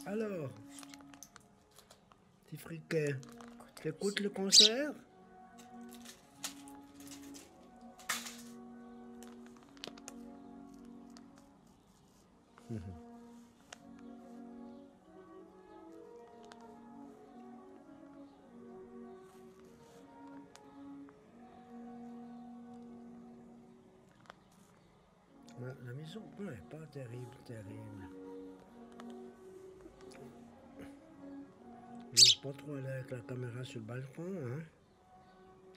Alors, petit friquet, t'écoutes le concert? La maison n'est pas terrible, terrible. Je n'ose pas trop aller avec la caméra sur le balcon, hein?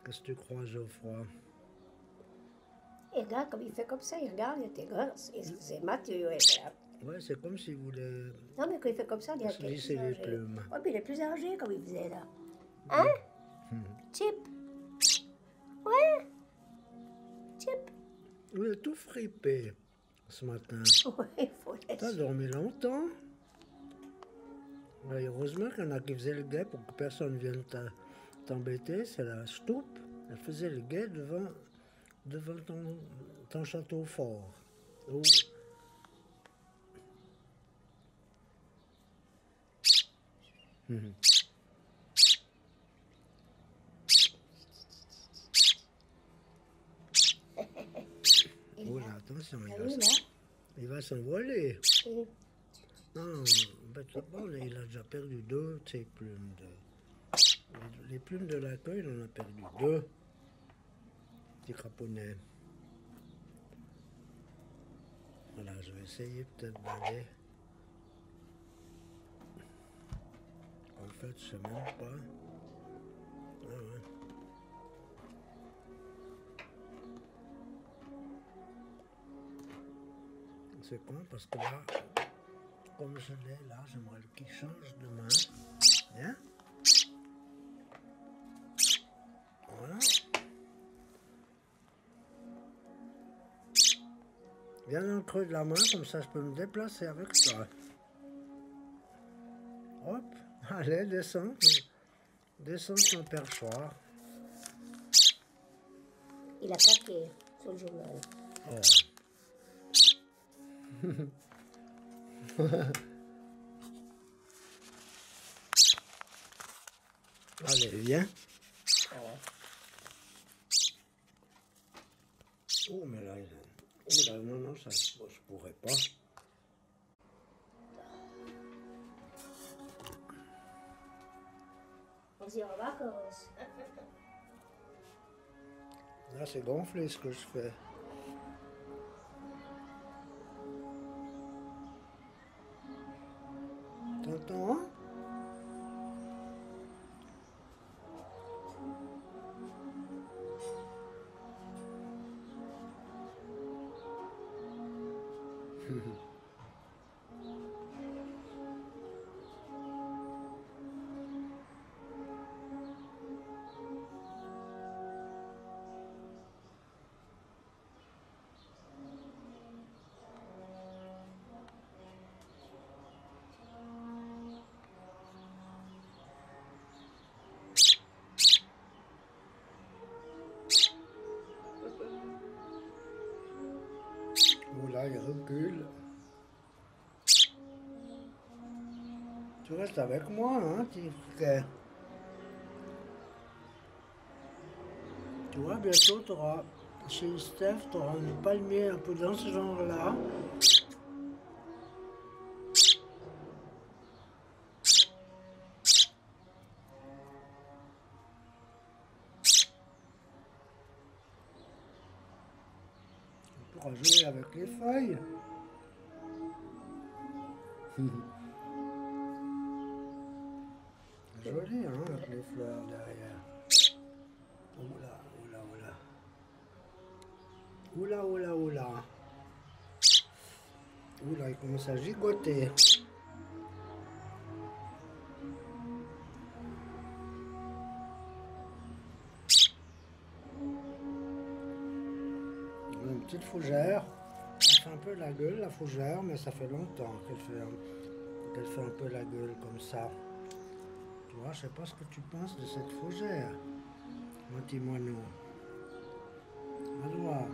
Qu'est-ce que tu crois, Geoffroy? Et regarde, comme il fait comme ça, il regarde, il était grand. C'est Mathieu. Ouais, c'est comme s'il voulait Non, mais quand il fait comme ça, il est lisser les plumes. Oui, mais il est plus âgé, comme il faisait là. Hein? Chip? Ouais? Chip? Il est tout fripé ce matin. Oui, il faut T'as dormi longtemps? Ouais, heureusement qu'il y en a qui faisaient le guet pour que personne ne vienne t'embêter. C'est la stoupe. Elle faisait le guet devant ton château fort. Oh. Oh là, attention, il va s'envoler. Non, d'abord, il a déjà perdu 2 de ses plumes. Les plumes de la queue, il en a perdu 2. Petit craponnet. Voilà, je vais essayer peut-être d'aller. En fait, je sais même pas. Ah ouais. C'est con parce que là, comme je l'ai là, j'aimerais qu'il change de main. Hein? Voilà. Viens dans le creux de la main, comme ça je peux me déplacer avec toi. Hop, allez, descends. Descends ton perchoir. Il a craqué sur le journal. Oh. Allez, viens. Oh, mais là, non, non, ça, je pourrais pas. On se dit en vacances. Là, c'est gonflé ce que je fais. T'entends? Là, il recule. Tu restes avec moi, hein, petit frère. Tu vois, bientôt, tu auras, chez Steph, tu auras un palmier un peu dans ce genre-là. Tu pourras jouer avec les feuilles. Joli, hein, avec les fleurs derrière. Oula, oula, oula. Oula, oula, oula. Oula, il commence à gigoter. Une petite fougère. Elle fait un peu la gueule, la fougère, mais ça fait longtemps qu'elle fait un peu la gueule comme ça. Tu vois, je sais pas ce que tu penses de cette fougère, mon petit moineau. Alors.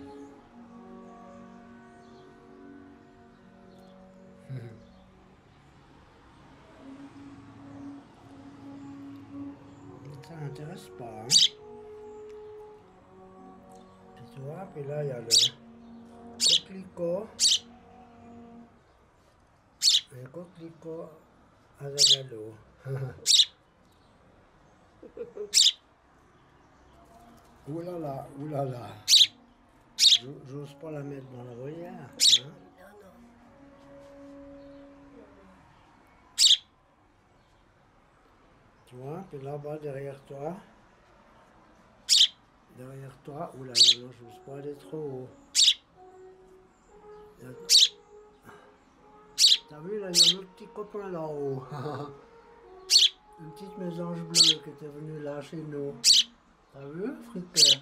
glisse pas. Hein. Puis tu vois, puis là, il y a le coquelicot. Un coquelicot azagalo. Oulala, oulala. J'ose pas la mettre dans la volière. Hein? Non, non. Tu vois, puis là-bas derrière toi, oulala, non, j'ose pas aller trop haut. T'as vu, là, il y a notre petit copain là-haut. Une petite mésange bleue qui était venue là chez nous. T'as vu, fricaire?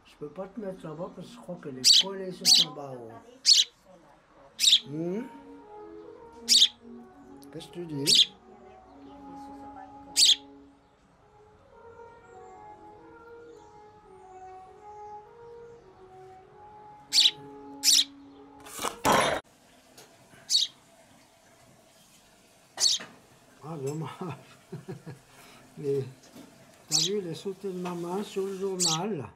Je peux pas te mettre là-bas parce que je crois qu'elle est collée sur son barreau. Qu'est-ce que tu dis? Ah, dommage. T'as vu, il est sauté de ma main sur le journal.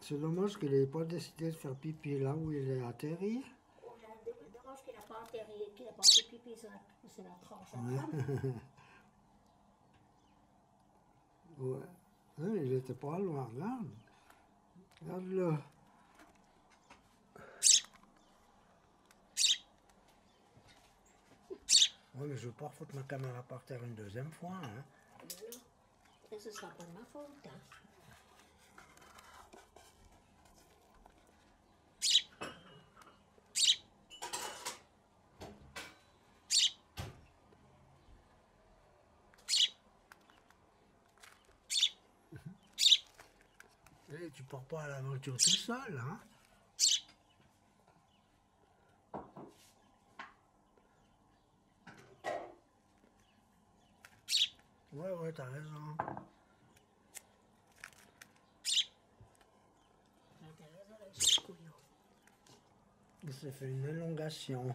C'est dommage qu'il n'ait pas décidé de faire pipi là où il est atterri. Dommage qu'il n'a pas atterri, qu'il n'a pas fait pipi sur la tranche. Ouais. Ouais, il était pas loin, regarde. Regarde-le. Ouais, mais je veux pas foutre ma caméra par terre une deuxième fois. Hein. Et ce sera pas de ma faute. Hein. Et tu pars pas à l'aventure tout seul, hein? Ouais, t'as raison. Il s'est fait une élongation.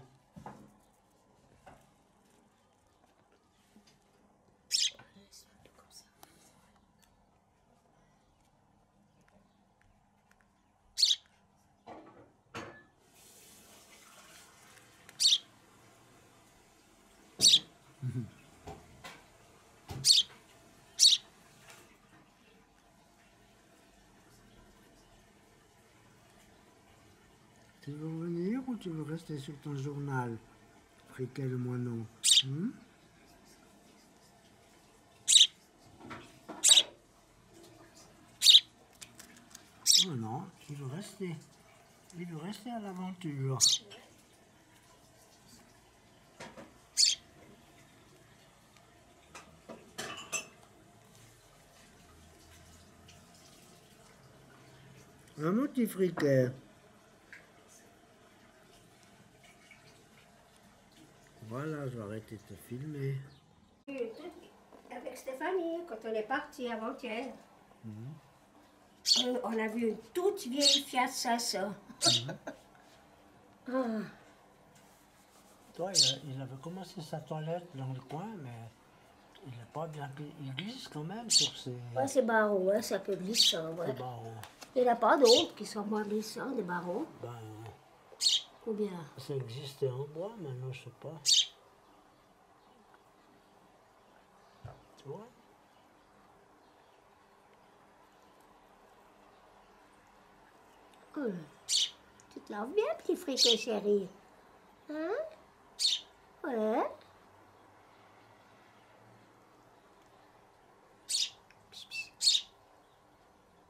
Tu veux revenir ou tu veux rester sur ton journal, Friquet le moineau? Oh non, il veut rester. Il veut rester à l'aventure. Un petit friquet. Voilà, je vais arrêter de te filmer. Avec Stéphanie, quand on est parti avant-hier, on a vu une toute vieille Fiat Sasso. Ah. Toi, il avait commencé sa toilette dans le coin, mais il n'est pas bien. Il glisse quand même sur ses, Ouais, c'est barreaux, ouais, c'est un peu glissant. Ouais. ses barreaux. Il n'y en a pas d'autres qui sont moins glissants, des barreaux. Ben, Ou bien. ça existait en bois, maintenant je sais pas. Tu vois? Tu te laves bien, petit friquet chéri. Hein? Ouais.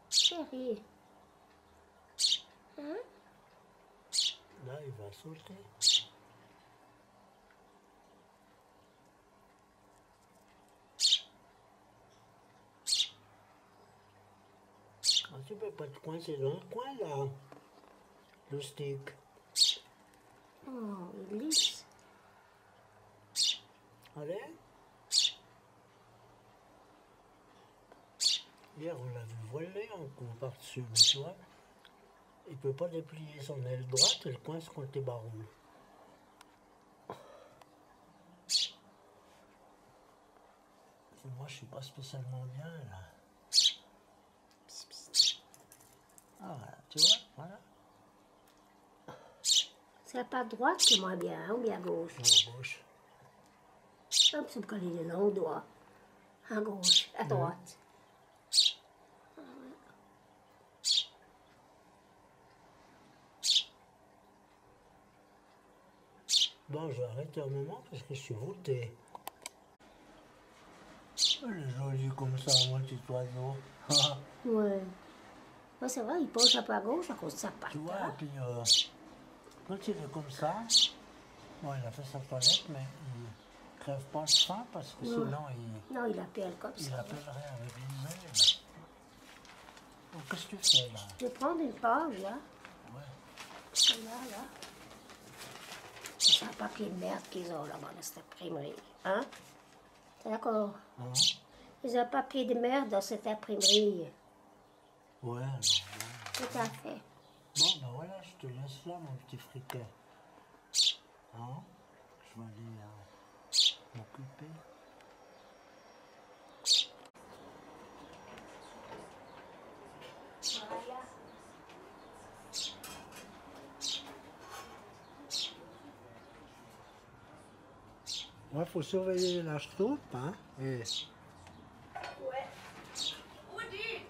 Chéri. Hein? Là, il va sauter. Ah, tu peux pas te coincer dans le coin, là. Le stick. Oh, il glisse. Allez. Hier, on l'a vu voler en courant par-dessus, mais tu vois, il peut pas déplier son aile droite, il coince contre les barreaux. Moi, je suis pas spécialement bien, là. Ah, voilà, tu vois, voilà. C'est la part droite qui est moins bien, hein, ou bien à gauche? Non, à gauche. Hop, ça me colle les longs doigts. À gauche, à droite. Bon, je vais arrêter un moment parce que je suis voûté. Elle est jolie comme ça, mon petit oiseau. Ouais. Ouais, c'est vrai, il penche un peu à gauche à cause de sa patte. Tu vois, Hein? et puis quand il est comme ça, bon, il a fait sa toilette, mais il crève pas de faim parce que sinon Non, il appelle comme il ça. appellerait avec une mail. Donc, qu'est-ce que tu fais là? Je vais prendre une page, là. Ouais. Là. C'est un papier de merde qu'ils ont là-bas dans cette imprimerie. Hein? T'es d'accord? Hein? Ils ont un papier de merde dans cette imprimerie. Ouais, non, ouais. Tout à fait. Bon, ben voilà, je te laisse là, mon petit friquet. Hein? Je vais aller m'occuper. Ouais, faut surveiller la stoupe, hein? Et... Ouais. Où dis?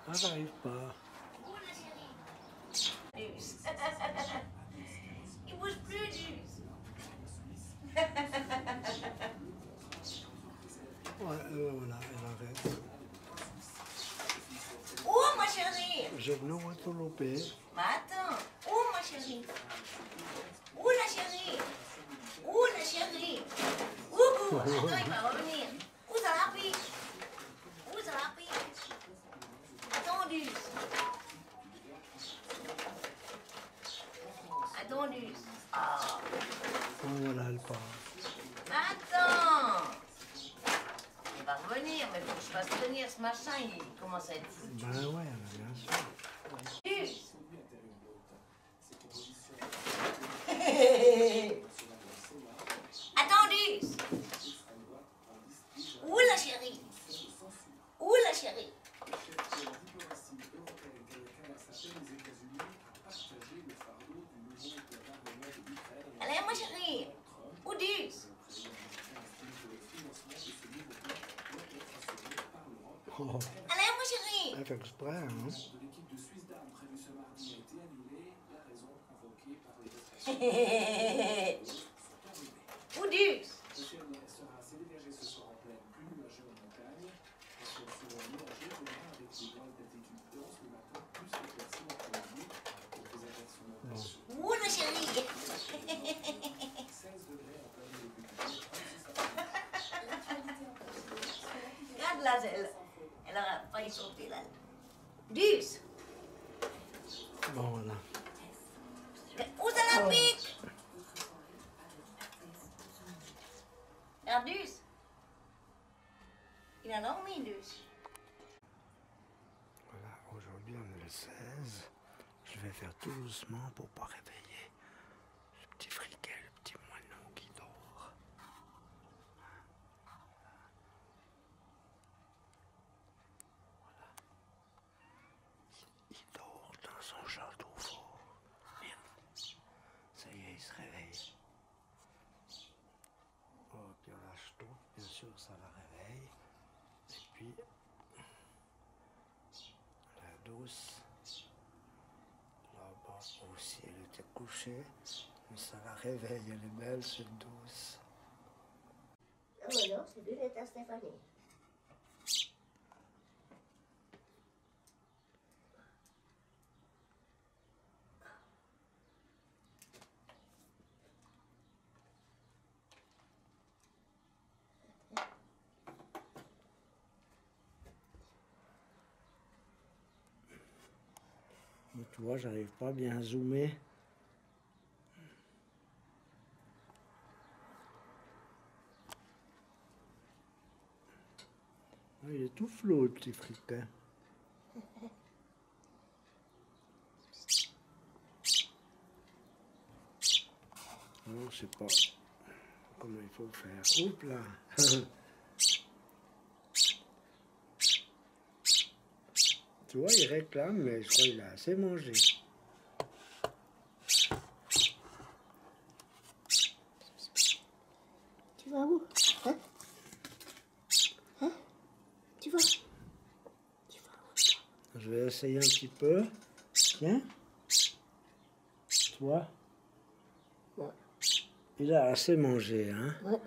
Ah, j'arrive pas. Où la chérie? Luce. Il bouge plus, Luce. Ouais, voilà, elle arrête. Où, ma chérie? Je vais nous retrouver. Mais attends, où, ma chérie? Où la chérie? Où la chérie? Où? Attends, il va revenir. Où ça la pique? Où ça la pique? Attends, Luce. Attends, Luce. Ah. Oh, voilà, elle part. Attends. Il va revenir, mais il faut que je fasse tenir ce machin, il commence à être fou. Ben ouais, bien sûr. Luce. Attends, Luce. Où la chérie? Où la chérie? Allez, ma chérie. Où Luce? Oh, Allez, ma chérie. elle fait exprès, hein? Où Luce? Où la chérie? Regarde là, elle a failli sauter là. Luce. Bon, voilà. Où ça la pique? Regarde, Luce. Il a dormi, Luce. Voilà, aujourd'hui on est le 16. Je vais faire tout doucement pour pas réveiller le petit friquet, le petit moineau qui dort. Voilà. Il dort dans son château fort. Merde. Ça y est, il se réveille. Oh, puis on lâche tout, bien sûr, ça la réveille. Et puis, la douce. Là-bas aussi, elle était couchée, mais ça la réveille, elle est belle, cette douce. Ah ouais, non, c'est lunette à Stéphanie. Mais tu vois, j'arrive pas bien à zoomer. Ah, il est tout flou, le petit friquet. Non, je sais pas comment il faut faire. Oups là. Tu vois, il réclame, mais je crois qu'il a assez mangé. Tu vas où? Hein? Hein? Tu vas? Tu vas où? Je vais essayer un petit peu. Tiens. Toi? Ouais. Il a assez mangé, hein? Ouais.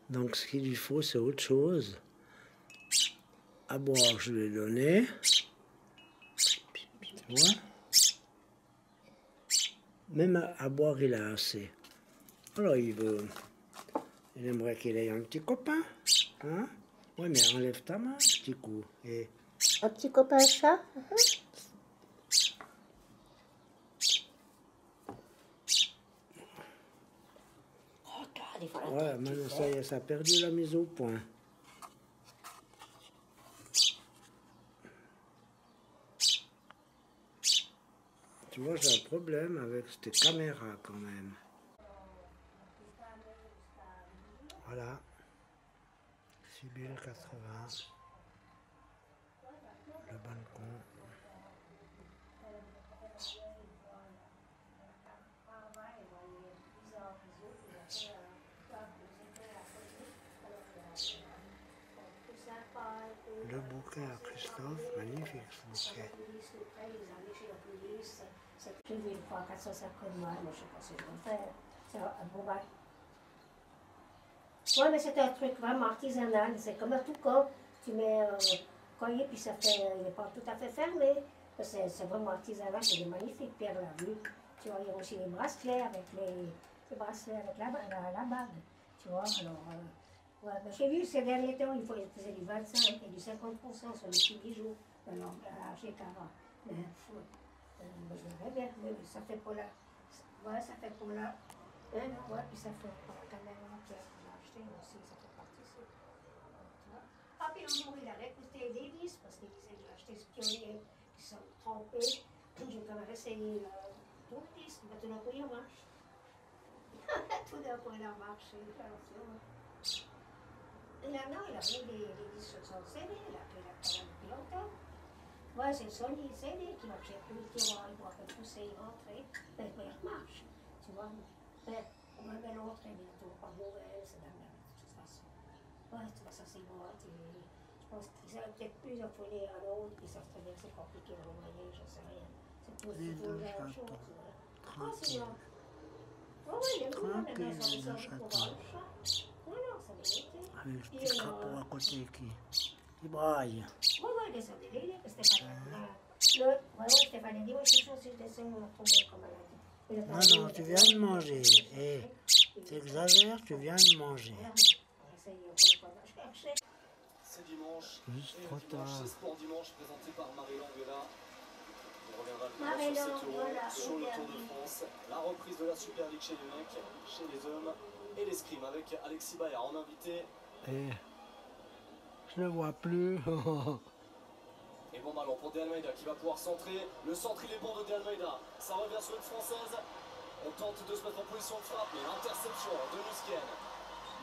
Donc ce qu'il lui faut, c'est autre chose. À boire, je lui ai donné. Tu vois? Même à boire, il a assez. Alors il aimerait qu'il ait un petit copain. Hein? Oui, mais enlève ta main, petit coup. Et Un petit copain chat? Regarde, il faut la ouais, maintenant ça y est, ça a perdu la mise au point. Tu vois, j'ai un problème avec cette caméra quand même. Voilà. Sibylle 80. Le balcon. Le bouquet à Christophe, magnifique ce bouquet. J'ai vu une fois 450 balles, moi je sais pas si je vais le faire. C'est un beau bac. Ouais, mais c'est un truc vraiment artisanal, c'est comme un toucan. Tu mets un collier, puis ça fait, il n'est pas tout à fait fermé. C'est vraiment artisanal, c'est des magnifiques pierres là, vu. Tu vois, il y a aussi les bracelets avec les bracelets avec la bague. Tu vois, alors, ouais, ben, j'ai vu ces derniers temps, il faut faisait du 25 et du 50% sur les petits bijoux. Alors, chez Cara. Je verrais bien, mais ça fait pour la. Ouais, ça fait pour la. Ouais, puis ça fait pour la caméra qu'on a acheté aussi, ça fait partie de ça. Ah, puis un jour, il avait écouté des vis, parce qu'il disait qu'il a acheté ce pionnier qui sont trompés. J'ai quand même essayé tout le disque, mais tout d'un coup, il marche. Tout d'un coup, il a marché. Et là, non, il a mis des disques sur son CD, là, qu'il a quand même depuis longtemps. Ouais, c'est Sony CD qui marchait plus, qui va pousser, rentrer, ben, il marche, tu vois. Ben, on va bien l'autre, bientôt, pas mauvais, c'est la même, de toute façon. Ouais, tu vois, ça c'est bon, je pense qu'ils avaient peut-être plusieurs foulées à l'autre, ils savent très bien que c'est compliqué de l'envoyer, je sais rien. C'est pour la même chose. Ah, c'est bon. Ouais, il y a beaucoup de gens qui sont pour voir le chat. Non, non, ça méritait. Avec ce petit crapaud à côté qui braille. Ouais, descendez les livres, Stéphane. Ouais, Stéphane a dit, ouais, c'est sûr, si je descends, on va tomber comme elle a dit. Non, non, tu viens de manger. Eh, t'exagères, tu viens de manger. C'est dimanche. Juste trop tard. C'est Sport Dimanche présenté par Marie Languela. On reviendra Marie sur cette Languela, sur le Tour de France. La reprise de la Super League chez les mecs, chez les hommes et l'escrime avec Alexis Bayard en invité. Eh, je le vois plus. Et bon ballon pour De Almeida qui va pouvoir centrer. Le centre il est bon de De Almeida. Ça revient sur une française. On tente de se mettre en position de frappe, mais l'interception de Musken.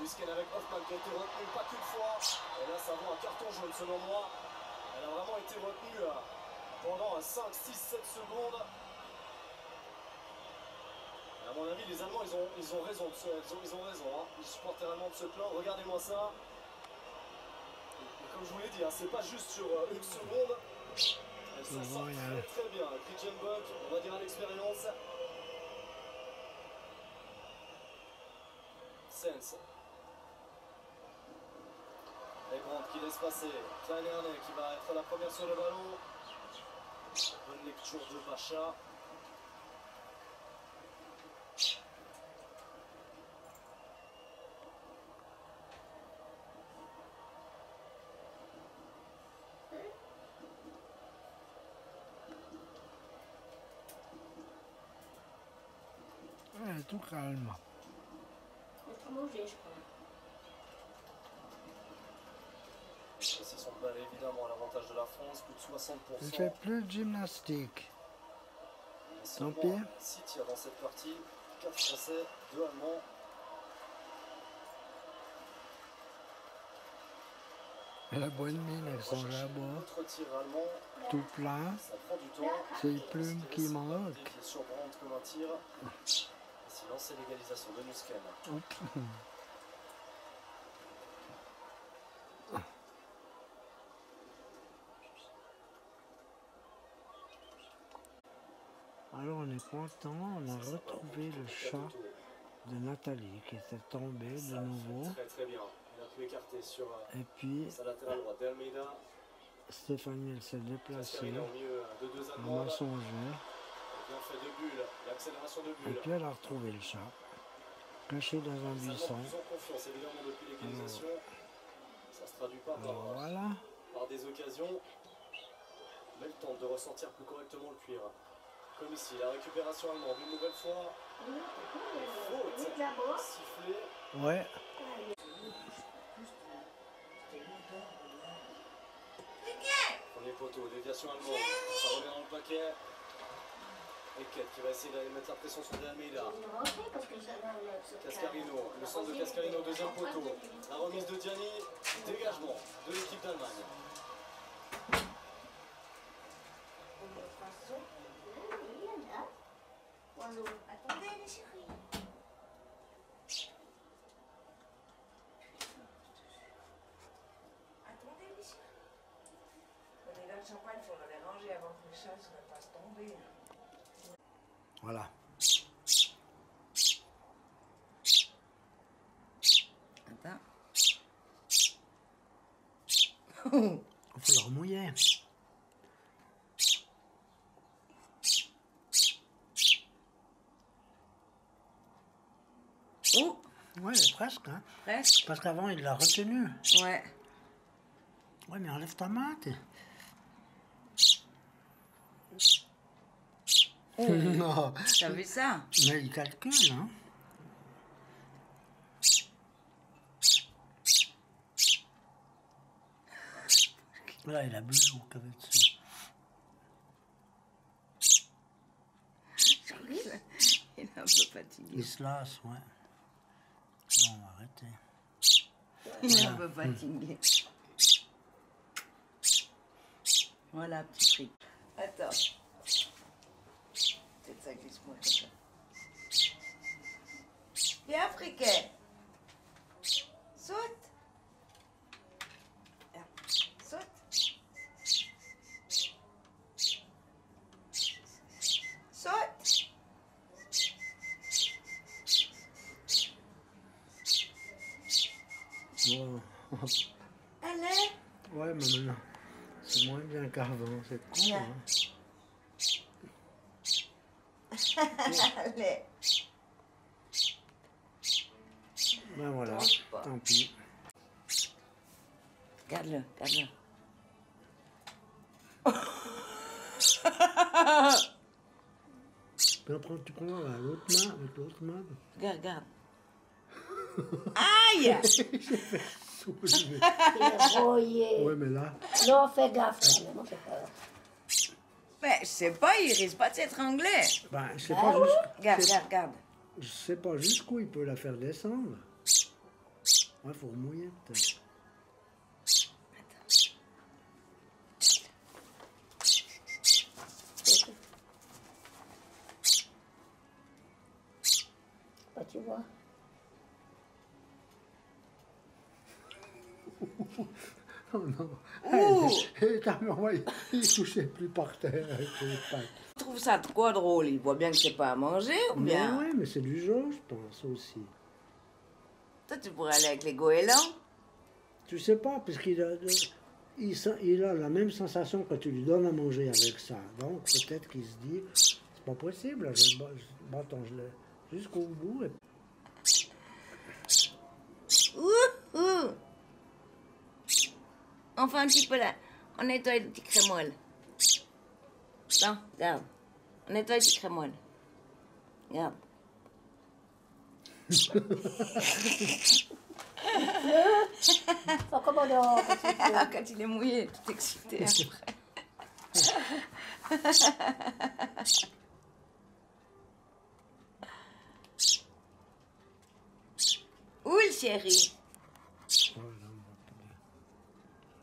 Musken avec Hoffman qui a été retenu pas qu'une fois. Et là ça vaut un carton jaune selon moi. Elle a vraiment été retenue pendant 5, 6, 7 secondes. Et à mon avis les Allemands ils ont raison. Ils ont raison. Hein. Les supporters allemands de ce plan. Regardez-moi ça. Comme je vous l'ai dit, hein, c'est pas juste sur une seconde. Elle s'en sort très bien. Krijenbok, on va dire à l'expérience. Sens. Et Brandt qui laisse passer. Klein Ernest qui va être la première sur le ballon. Bonne lecture de Pacha. Ouais, tout calme. On peut manger, je crois. C'est son bal évidemment à l'avantage de la France, plus de 60%. Je fais plus de gymnastique. Tant pis. 6 tirs dans cette partie. 4 Français, 2 Allemands. Elle a bonne mine, elle songe à boire. Autre tir allemand, Tout plein. ça prend du temps. C'est les plumes qui manquent. Qui est surprenante comme un tir. Et silence et l'égalisation de Nusken. Hop. Alors on est content, on a retrouvé le chat de Nathalie qui était tombé de nouveau. Très bien. Il a pu écarter sur Et puis sa latérale droite d'Almeida. Stéphanie elle s'est déplacée, Cascarino au milieu de 2 elle Allemands. m'a songé. Bien fait de bulles, l'accélération de Et bulles. puis elle a retrouvé le chat, caché dans un buisson. Ils ont confiance évidemment depuis l'égalisation. Ça se traduit pas Alors voilà, par des occasions. Mais il tente de ressortir plus correctement le cuir. Comme ici, la récupération allemande une nouvelle fois. Faute sifflée. ouais, Premier poteau, déviation allemande. Ça revient dans le paquet. Eket qui va essayer d'aller mettre la pression sur De Almeida. Cascarino, le centre de Cascarino, deuxième poteau. La remise de Gianni, dégagement de l'équipe d'Allemagne. Attendez les chéris. Attendez les chéris. Les gars de champagne, il faut les ranger avant que les chats ne fassent tomber. voilà. Attends. Il faut leur mouiller. Oh, Ouais, presque, hein. presque. Parce qu'avant il l'a retenu. Ouais. Ouais, mais enlève ta main, t'es... Oh, Non, t'as vu ça? mais il calcule, hein. Là, il a bu l'eau qu'il y avait dessus. Il est un peu fatigué. Il se lasse, ouais. Bon, on va arrêter. Il est un peu fatigué. Voilà, petit fric. Attends. Peut-être ça glisse moins comme ça. Viens, friquet. Saute. Viens. Saute. Saute. Bon. Allez. Ouais, mais maintenant, c'est moins bien qu'avant, c'est con, Viens. hein. Allez. Ben voilà, Tranche pas. tant pis. Regarde-le, regarde-le. Puis après, tu prends l'autre main, avec l'autre main. Regarde, regarde. Aïe! Soulever. Il est rouillé. Ouais, mais là, Non, fais gaffe quand même, fais peur. Mais je sais pas, il risque pas de s'étrangler. ben, je sais pas Regarde, c'est- regarde, regarde. je sais pas jusqu'où il peut la faire descendre. Ouais, faut remouiller peut-être. Bah, tu vois. Oh non. Ouh. Et t'as ouais, il touchait plus par terre avec les pattes. Je trouve ça trop drôle. Il voit bien que c'est pas à manger ou Mais bien. ouais, mais c'est du jeu, je pense aussi. Toi, tu pourrais aller avec les goélands. Tu sais pas, parce qu'il a, il a la même sensation quand tu lui donnes à manger avec ça. Donc peut-être qu'il se dit, c'est pas possible, là, je bâton, je l'ai jusqu'au bout. Et... Ouh, ouh. On fait un petit peu là. On nettoie le petit crémol. Non, regarde. On nettoie le petit crémol. Regarde. Faut comment dehors, petit peu. Ah, quand il est mouillé, tout excité après. chérie. Voilà.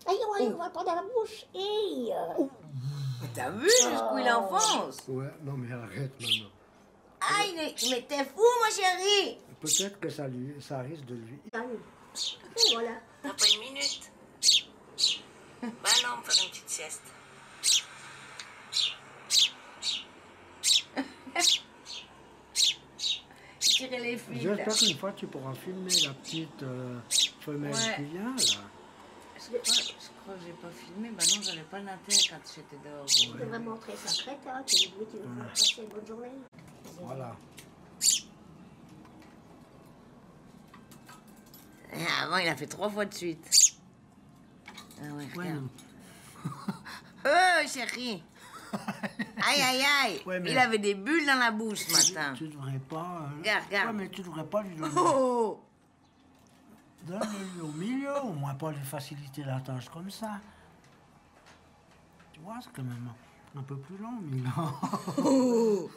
Aïe, on va prendre dans la bouche. Hey. T'as vu jusqu'où il enfonce? Ouais, non mais arrête maman. Aïe, mais t'es fou, ma chérie. Peut-être que ça risque de lui. Et voilà. T'as pas une minute? Bah non, on va faire une petite sieste. Tirer les fils. J'espère qu'une fois tu pourras filmer la petite femelle Ouais. qui vient là. Je crois que j'ai pas filmé. Bah non, j'avais pas l'intérêt quand j'étais dehors. Tu devrais montrer sa crête, hein. Tu lui dis, tu veux passer une bonne journée. Voilà. Avant, il a fait 3 fois de suite. Ah ouais, Ouais, regarde. non. Oh, chérie. Aïe, aïe, aïe. Ouais, mais- Il avait des bulles dans la bouche ce matin. Tu devrais pas. Regarde, regarde. Ouais, mais tu devrais pas lui donner. Oh! Donne-le au milieu, au moins pas lui faciliter la tâche comme ça. Tu vois, c'est quand même un peu plus long, mais non. Oh.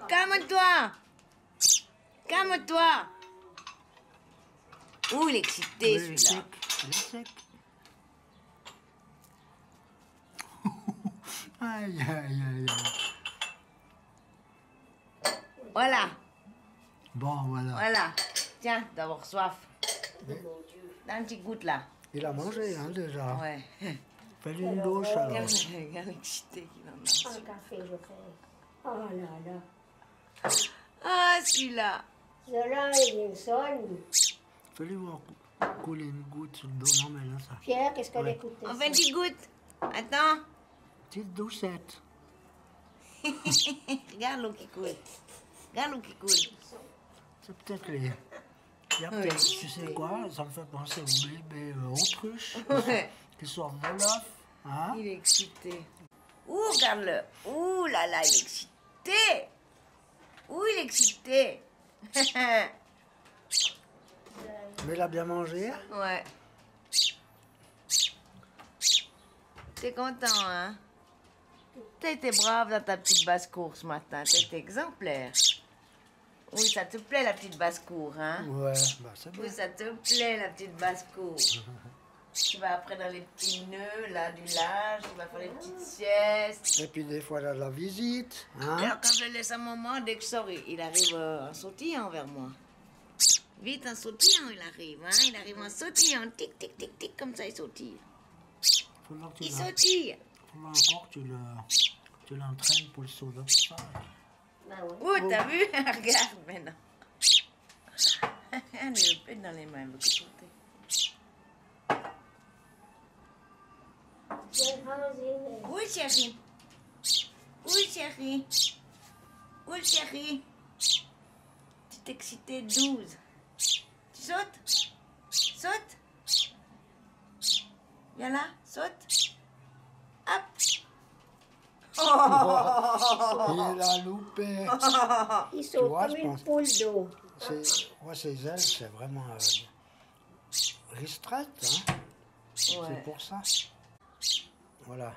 Calme-toi. Calme-toi. Ouh, il est excité, Il est celui-là. sec. Il est sec. Aïe, aïe, aïe, aïe. Voilà, Bon, voilà. voilà. Tiens, d'avoir soif. Dans une petite goutte, là. Il a mangé, hein, déjà. Ouais. Fais-lui une douche, alors. Regarde l'excité qu'il en a. Un café, je fais. Oh là là. Ah, celui-là. Cela, il est sonne. Fais-lui voir couler une goutte sur le dos. Non, mais là, ça. Pierre, qu'est-ce qu'elle Ouais. écoute? On fait une petite goutte. Attends. Petite douchette. Regarde l'eau qui coule. Regarde l'eau qui coule. C'est peut-être les. Il y a peut-être, tu sais quoi, ça me fait penser au bébé autruche Ouais. qui sort de l'œuf. Hein? Il est excité. Ouh, regarde-le. Ouh là là, il est excité. Ouh, il est excité. Mais il a bien mangé. Ouais. T'es content, hein? T'as été brave dans ta petite basse-cour ce matin. T'as été exemplaire. Oui, ça te plaît, la petite basse-cour, hein? Ouais, bah c'est bien. Oui, ça te plaît, la petite basse-cour. Tu vas après dans les petits nœuds, là, du linge. Tu vas faire les petites siestes. Et puis des fois, il a de la visite. Hein? Alors, quand je le laisse un moment, dès que je sors, il arrive en sautillant vers moi. Vite, en sautillant, il arrive, hein? Il arrive en sautillant. Tic, tic, tic, tic, comme ça, il sautille. Faudra que Il sautille. encore que tu l'entraînes pour le saut d'obstacle. Bah ouais. Oh, t'as vu? Regarde maintenant. Elle est le pète dans les mains, elle veut que sauter. Oui, chérie. Oui, chérie. Oui, chérie. Tu t'es excité 12. Tu sautes? Saute. Viens là, saute. Hop. Il a loupé. Il saute vois, comme je une pense- poule d'eau. Ouais, ses ailes, c'est vraiment restreinte. Hein? C'est Ouais. pour ça. Voilà.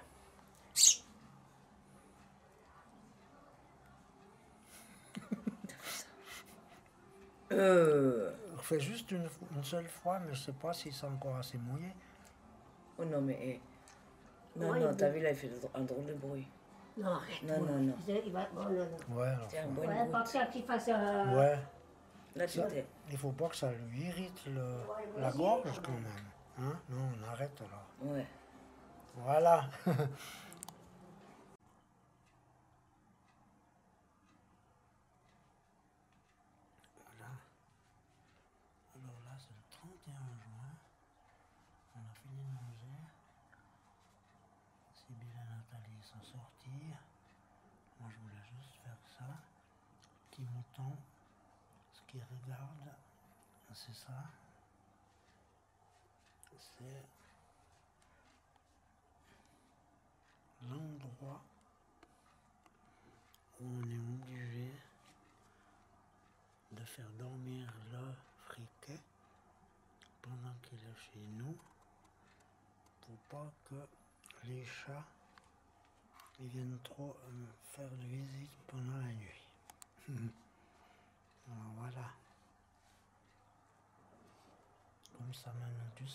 On fait juste une seule fois, mais je sais pas si c'est encore assez mouillé. Oh non, mais. Non, Ouais, non, il t'as dit- vu là, il fait un drôle de bruit. Non, arrête. Non, non, non. Il va... Oh, non, non. Ouais, alors, Tiens, bois Ouais, une pas goutte. que qu'il fasse... ouais. Là, tu Ça, t'es. il faut pas que ça lui irrite la vas-y. gorge quand même. Hein? Non, on arrête alors. Ouais. Voilà. Voilà. Alors là, c'est le 31 juin. On a fini de manger. Sybille et Nathalie sont sorties. Moi, je voulais juste faire ça. Petit mouton. Ce qui regarde, c'est ça. C'est l'endroit où on est obligé de faire dormir le friquet pendant qu'il est chez nous pour pas que les chats ils viennent trop faire de visite pendant la nuit. Alors voilà. comme ça maintenant, tu